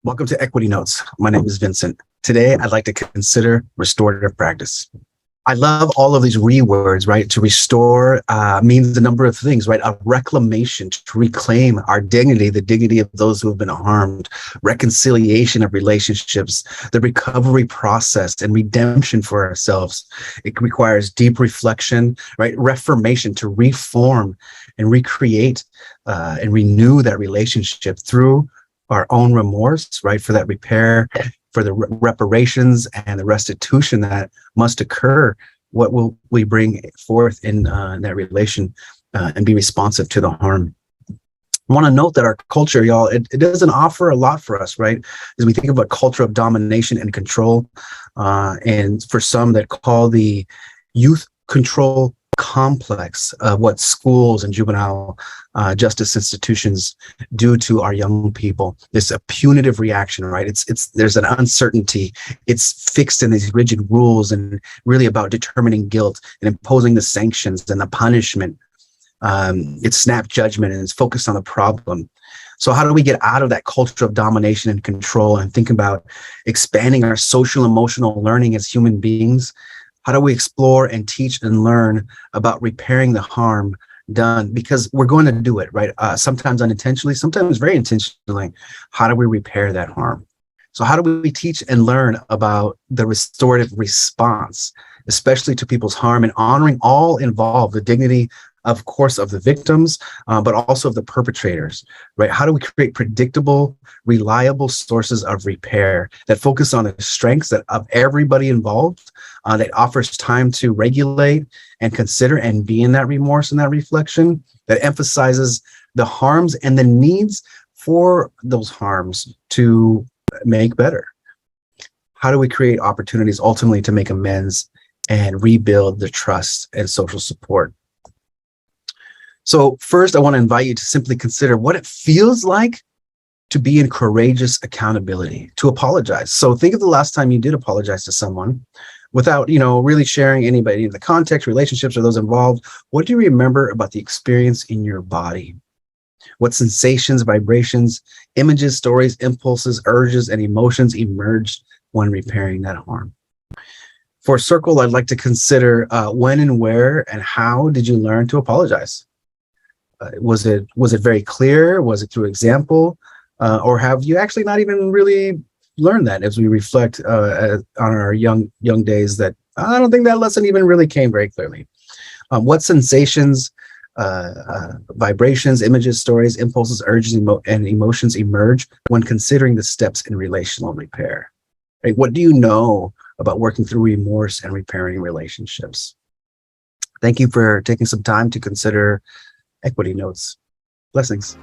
Welcome to Equity Notes. My name is Vincent. Today, I'd like to consider restorative practice. I love all of these words, right? To restore means a number of things, right? A reclamation to reclaim our dignity, the dignity of those who have been harmed, reconciliation of relationships, the recovery process and redemption for ourselves. It requires deep reflection, right? Reformation to reform and recreate and renew that relationship through our own remorse, right? For that repair, for the reparations and the restitution that must occur. What will we bring forth in that relation and be responsive to the harm? I want to note that our culture, y'all, it doesn't offer a lot for us, right? As we think about culture of domination and control, and for some that call the youth control complex of what schools and juvenile justice institutions do to our young people. This a punitive reaction, right? There's an uncertainty. It's fixed in these rigid rules and really about determining guilt and imposing the sanctions and the punishment. It's snap judgment and it's focused on the problem. So how do we get out of that culture of domination and control and think about expanding our social emotional learning as human beings? How do we explore and teach and learn about repairing the harm done? Because we're going to do it, right? Sometimes unintentionally, sometimes very intentionally. How do we repair that harm? So how do we teach and learn about the restorative response, especially to people's harm, and honoring all involved, the dignity, of course, of the victims, but also of the perpetrators, right? How do we create predictable, reliable sources of repair that focus on the strengths of everybody involved, that offers time to regulate and consider and be in that remorse and that reflection, that emphasizes the harms and the needs for those harms to make better? How do we create opportunities ultimately to make amends and rebuild the trust and social support? So first, I want to invite you to simply consider what it feels like to be in courageous accountability, to apologize. So think of the last time you did apologize to someone without, really sharing anybody in the context, relationships, or those involved. What do you remember about the experience in your body? What sensations, vibrations, images, stories, impulses, urges, and emotions emerged when repairing that harm? For Circle, I'd like to consider when and where and how did you learn to apologize? Was it very clear? Was it through example? Or have you actually not even really learned that as we reflect on our young days, that I don't think that lesson even really came very clearly? What sensations, vibrations, images, stories, impulses, urges, and emotions emerge when considering the steps in relational repair? Right? What do you know about working through remorse and repairing relationships? Thank you for taking some time to consider Equity Notes. Blessings.